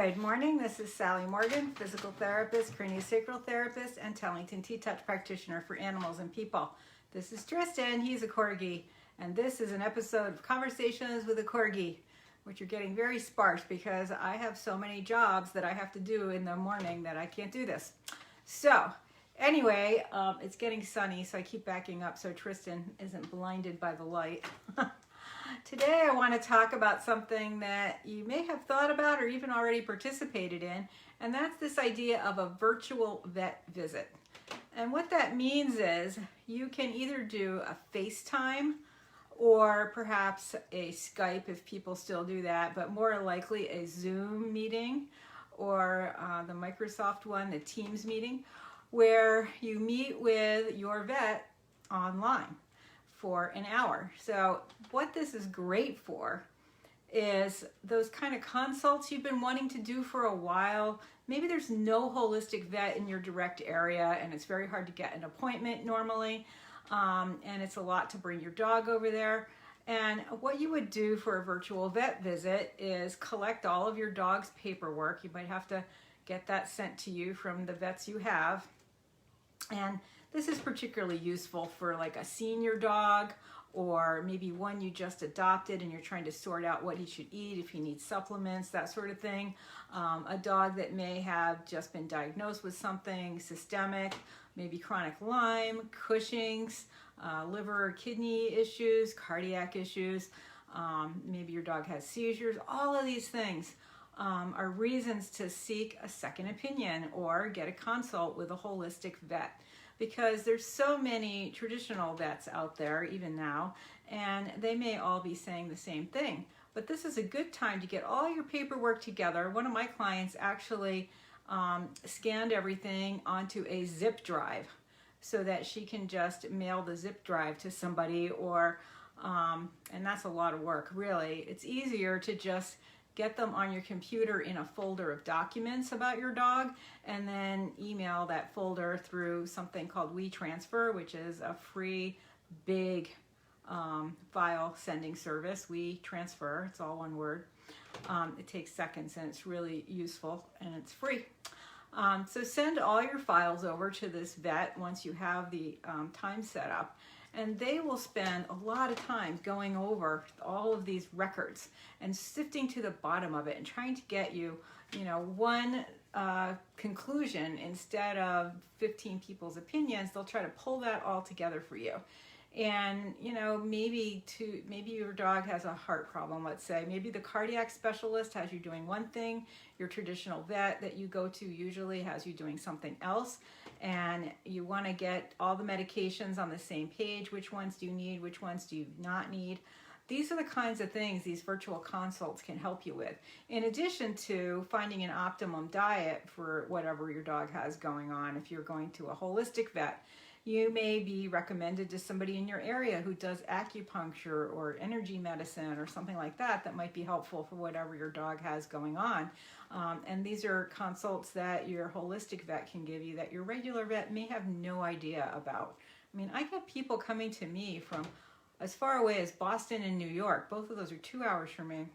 Good morning. This is Sally Morgan, physical therapist, craniosacral therapist, and Tellington T-Touch practitioner for animals and people. This is Tristan. He's a Corgi, and this is an episode of Conversations with a Corgi, which are getting very sparse because I have so many jobs that I have to do in the morning that I can't do this. So anyway, it's getting sunny, so I keep backing up so Tristan isn't blinded by the light. Today I want to talk about something that you may have thought about or even already participated in, and that's this idea of a virtual vet visit. And what that means is you can either do a FaceTime or perhaps a Skype if people still do that, but more likely a Zoom meeting or the Microsoft one, the Teams meeting, where you meet with your vet online for an hour. So what this is great for is those kind of consults you've been wanting to do for a while. Maybe there's no holistic vet in your direct area and it's very hard to get an appointment normally, and it's a lot to bring your dog over there. And what you would do for a virtual vet visit is collect all of your dog's paperwork. You might have to get that sent to you from the vets you have. And this is particularly useful for like a senior dog or maybe one you just adopted and you're trying to sort out what he should eat, if he needs supplements, that sort of thing. A dog that may have just been diagnosed with something systemic, maybe chronic Lyme, Cushing's, liver or kidney issues, cardiac issues. Maybe your dog has seizures. All of these things are reasons to seek a second opinion or get a consult with a holistic vet, because there's so many traditional vets out there even now, and they may all be saying the same thing. But this is a good time to get all your paperwork together. One of my clients actually scanned everything onto a zip drive so that she can just mail the zip drive to somebody, or and that's a lot of work, really. It's easier to just get them on your computer in a folder of documents about your dog and then email that folder through something called WeTransfer, which is a free big file sending service. WeTransfer, it's all one word. It takes seconds and it's really useful and it's free. So send all your files over to this vet once you have the time set up. And they will spend a lot of time going over all of these records and sifting to the bottom of it and trying to get you, one conclusion instead of 15 people's opinions. They'll try to pull that all together for you. And maybe your dog has a heart problem, let's say. Maybe the cardiac specialist has you doing one thing, your traditional vet that you go to usually has you doing something else, and you want to get all the medications on the same page. Which ones do you need? Which ones do you not need? These are the kinds of things these virtual consults can help you with, in addition to finding an optimum diet for whatever your dog has going on. If you're going to a holistic vet, you may be recommended to somebody in your area who does acupuncture or energy medicine or something like that that might be helpful for whatever your dog has going on. And these are consults that your holistic vet can give you that your regular vet may have no idea about. I mean, I get people coming to me from as far away as Boston and New York. Both of those are 2 hours from me.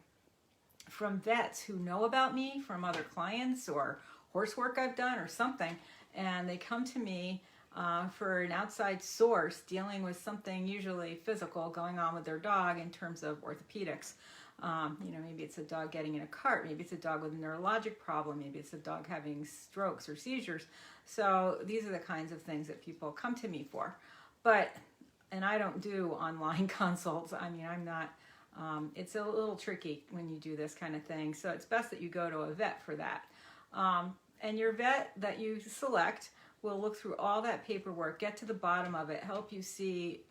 From vets who know about me from other clients or horse work I've done or something. And they come to me for an outside source dealing with something usually physical going on with their dog in terms of orthopedics. Maybe it's a dog getting in a cart, maybe it's a dog with a neurologic problem, maybe it's a dog having strokes or seizures. So these are the kinds of things that people come to me for. And I don't do online consults. I mean, I'm not, it's a little tricky when you do this kind of thing. So it's best that you go to a vet for that. And your vet that you select will look through all that paperwork, get to the bottom of it, help you see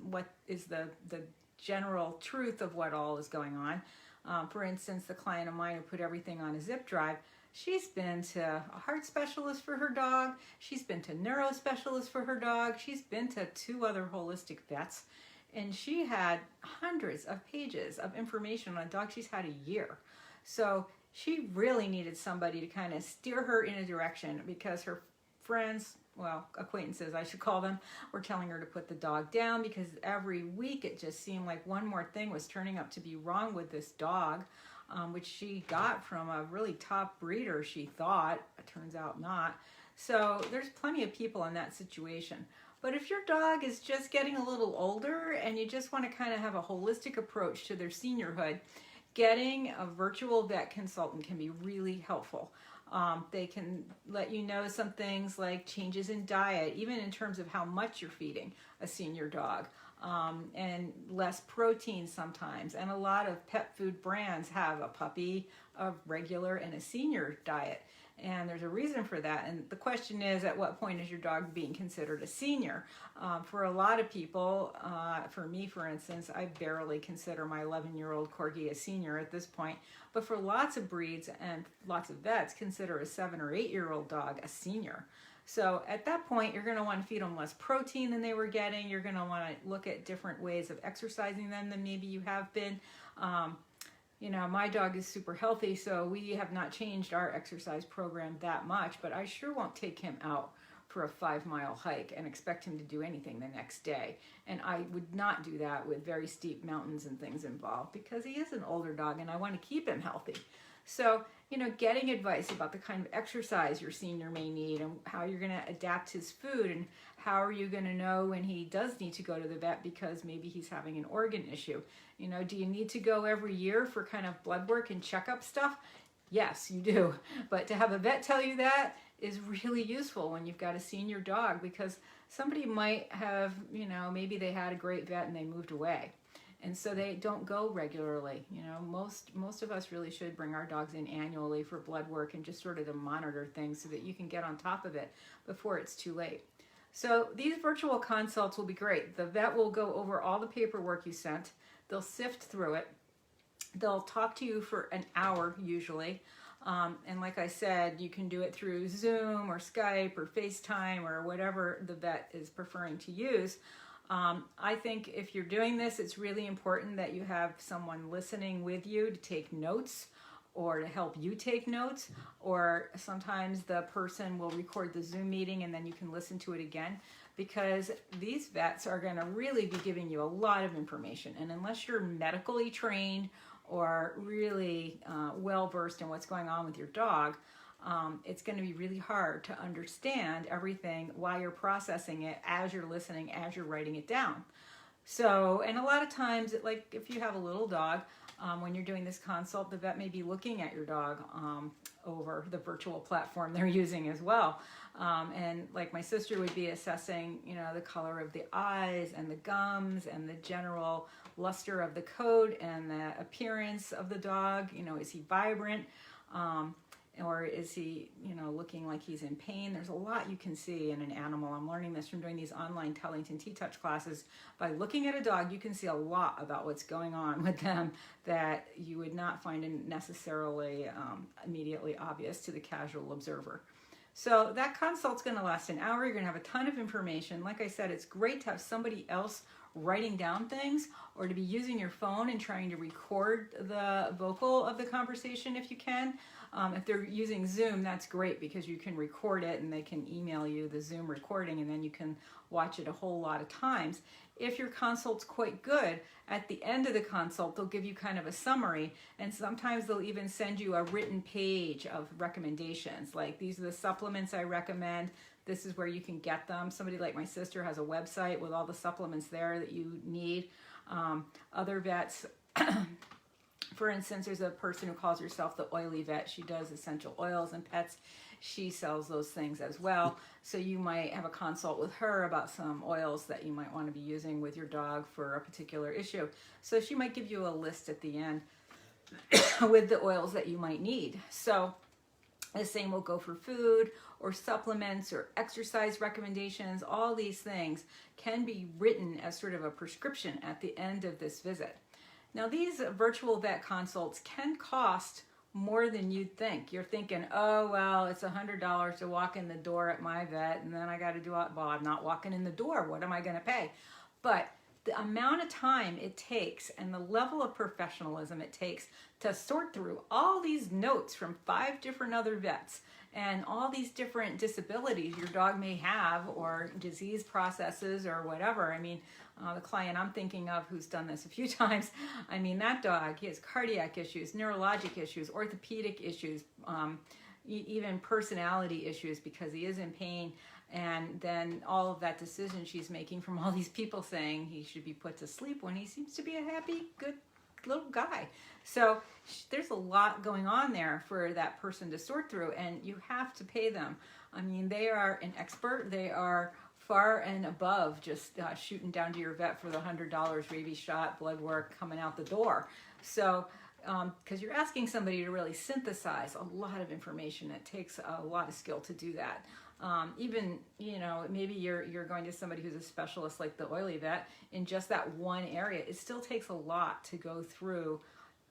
what is the general truth of what all is going on. For instance, the client of mine who put everything on a zip drive, she's been to a heart specialist for her dog, she's been to neuro specialist for her dog, she's been to 2 other holistic vets, and she had hundreds of pages of information on a dog she's had a year. So she really needed somebody to kind of steer her in a direction, because her friends, well, acquaintances I should call them, were telling her to put the dog down because every week it just seemed like one more thing was turning up to be wrong with this dog. which she got from a really top breeder, she thought. It turns out not. So there's plenty of people in that situation. But if your dog is just getting a little older and you just want to kind of have a holistic approach to their seniorhood, getting a virtual vet consultant can be really helpful. They can let you know some things like changes in diet, even in terms of how much you're feeding a senior dog, and less protein sometimes. And a lot of pet food brands have a puppy, a regular, and a senior diet. And there's a reason for that. And the question is, at what point is your dog being considered a senior? For a lot of people, for me, for instance, I barely consider my 11-year-old Corgi a senior at this point. But for lots of breeds and lots of vets, consider a 7 or 8-year-old dog a senior. So at that point, you're going to want to feed them less protein than they were getting. You're going to want to look at different ways of exercising them than maybe you have been. You know, my dog is super healthy, so we have not changed our exercise program that much, but I sure won't take him out for a 5-mile hike and expect him to do anything the next day. And I would not do that with very steep mountains and things involved because he is an older dog and I want to keep him healthy. So, you know, getting advice about the kind of exercise your senior may need and how you're going to adapt his food and how are you going to know when he does need to go to the vet because maybe he's having an organ issue. You know, do you need to go every year for kind of blood work and checkup stuff? Yes, you do. But to have a vet tell you that is really useful when you've got a senior dog because somebody might have, you know, maybe they had a great vet and they moved away. And so they don't go regularly. You know, most of us really should bring our dogs in annually for blood work and just sort of to monitor things so that you can get on top of it before it's too late. So these virtual consults will be great. The vet will go over all the paperwork you sent. They'll sift through it. They'll talk to you for an hour usually. And like I said, you can do it through Zoom or Skype or FaceTime or whatever the vet is preferring to use. I think if you're doing this, it's really important that you have someone listening with you to take notes or to help you take notes, or sometimes the person will record the Zoom meeting and then you can listen to it again because these vets are going to really be giving you a lot of information. And unless you're medically trained or really well-versed in what's going on with your dog, it's going to be really hard to understand everything while you're processing it as you're listening, as you're writing it down. So, and a lot of times, like if you have a little dog, when you're doing this consult, the vet may be looking at your dog over the virtual platform they're using as well. And like my sister would be assessing, you know, the color of the eyes and the gums and the general luster of the coat and the appearance of the dog. You know, is he vibrant? Or is he, you know, looking like he's in pain? There's a lot you can see in an animal. I'm learning this from doing these online Tellington T-Touch classes. By looking at a dog, you can see a lot about what's going on with them that you would not find necessarily immediately obvious to the casual observer. So that consult's going to last an hour. You're going to have a ton of information. Like I said, it's great to have somebody else writing down things or to be using your phone and trying to record the vocal of the conversation if you can. If they're using Zoom, that's great because you can record it and they can email you the Zoom recording and then you can watch it a whole lot of times. If your consult's quite good, at the end of the consult, they'll give you kind of a summary and sometimes they'll even send you a written page of recommendations. Like, these are the supplements I recommend. This is where you can get them. Somebody like my sister has a website with all the supplements there that you need. Other vets, for instance, there's a person who calls herself the Oily Vet. She does essential oils and pets. She sells those things as well. So you might have a consult with her about some oils that you might want to be using with your dog for a particular issue. So she might give you a list at the end with the oils that you might need. So the same will go for food or supplements or exercise recommendations. All these things can be written as sort of a prescription at the end of this visit. Now, these virtual vet consults can cost more than you'd think. You're thinking, oh, well, it's $100 to walk in the door at my vet, and then I got to do it. Well, I'm not walking in the door. What am I going to pay? But the amount of time it takes and the level of professionalism it takes to sort through all these notes from 5 different other vets and all these different disabilities your dog may have or disease processes or whatever. I mean, The client I'm thinking of who's done this a few times, I mean, that dog, he has cardiac issues, neurologic issues, orthopedic issues, even personality issues because he is in pain. And then all of that decision she's making from all these people saying he should be put to sleep when he seems to be a happy, good little guy. So there's a lot going on there for that person to sort through, and you have to pay them. I mean, they are an expert. They are far and above just shooting down to your vet for the $100 rabies shot, blood work coming out the door. So because you're asking somebody to really synthesize a lot of information. It takes a lot of skill to do that. Even, you know, maybe you're going to somebody who's a specialist like the oily vet in just that one area. It still takes a lot to go through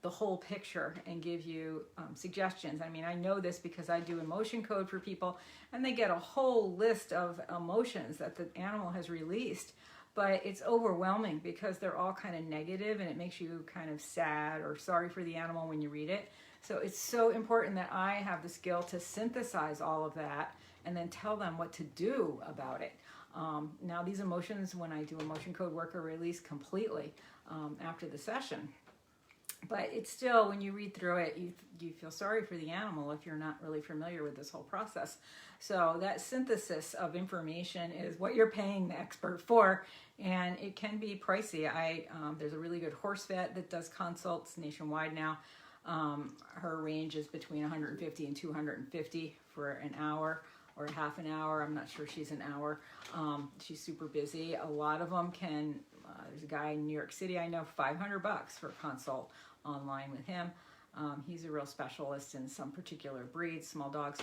the whole picture and give you suggestions. I mean, I know this because I do emotion code for people, and they get a whole list of emotions that the animal has released. But it's overwhelming because they're all kind of negative, and it makes you kind of sad or sorry for the animal when you read it. So it's so important that I have the skill to synthesize all of that and then tell them what to do about it. Now these emotions, when I do emotion code work, are released completely after the session. But it's still, when you read through it, you feel sorry for the animal if you're not really familiar with this whole process. So that synthesis of information is what you're paying the expert for, and it can be pricey. There's a really good horse vet that does consults nationwide now. Her range is between $150 and $250 for an hour or a half an hour. I'm not sure she's an hour. She's super busy. A lot of them can, there's a guy in New York City I know, $500 for a consult online with him. He's a real specialist in some particular breeds, small dogs.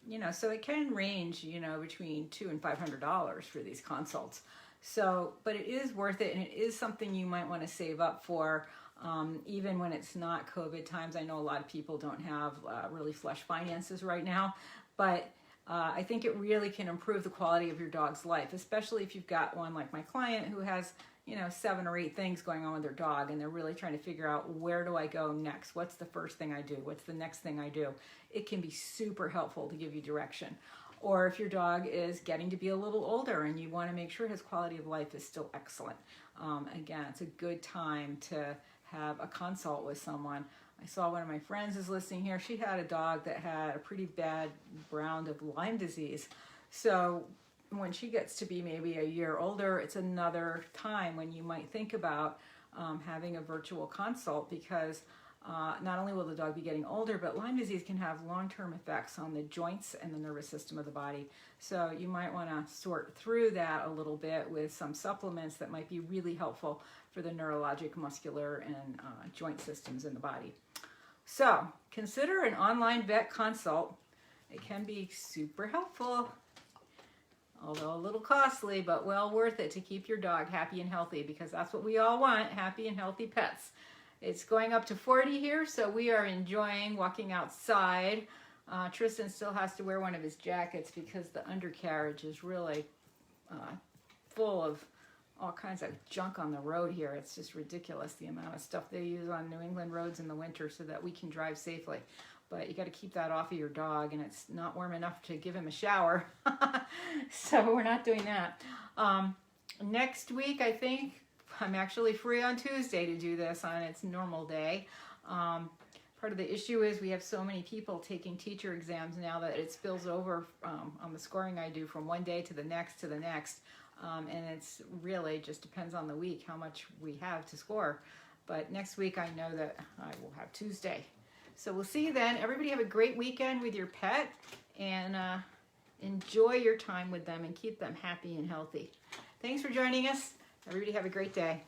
You know, so it can range, you know, between $200 and $500 for these consults. So, but it is worth it, and it is something you might want to save up for, even when it's not COVID times. I know a lot of people don't have really flush finances right now, but I think it really can improve the quality of your dog's life, especially if you've got one like my client who has, you know, 7 or 8 things going on with their dog, and they're really trying to figure out, where do I go next? What's the first thing I do? What's the next thing I do? It can be super helpful to give you direction. Or if your dog is getting to be a little older and you want to make sure his quality of life is still excellent. Again, it's a good time to have a consult with someone. I saw one of my friends is listening here. She had a dog that had a pretty bad round of Lyme disease. So when she gets to be maybe a year older, it's another time when you might think about having a virtual consult, because not only will the dog be getting older, but Lyme disease can have long-term effects on the joints and the nervous system of the body. So you might want to sort through that a little bit with some supplements that might be really helpful for the neurologic, muscular, and joint systems in the body. So consider an online vet consult. It can be super helpful, although a little costly, but well worth it to keep your dog happy and healthy, because that's what we all want, happy and healthy pets. It's going up to 40 here, so we are enjoying walking outside. Tristan still has to wear one of his jackets because the undercarriage is really full of all kinds of junk on the road here. It's just ridiculous, the amount of stuff they use on New England roads in the winter so that we can drive safely. But you got to keep that off of your dog, and it's not warm enough to give him a shower. So we're not doing that. Next week, I think, I'm actually free on Tuesday to do this on its normal day. Part of the issue is we have so many people taking teacher exams now that it spills over on the scoring I do from one day to the next to the next. And it's really just depends on the week how much we have to score. But next week I know that I will have Tuesday. So we'll see you then. Everybody have a great weekend with your pet, and enjoy your time with them and keep them happy and healthy. Thanks for joining us. Everybody have a great day.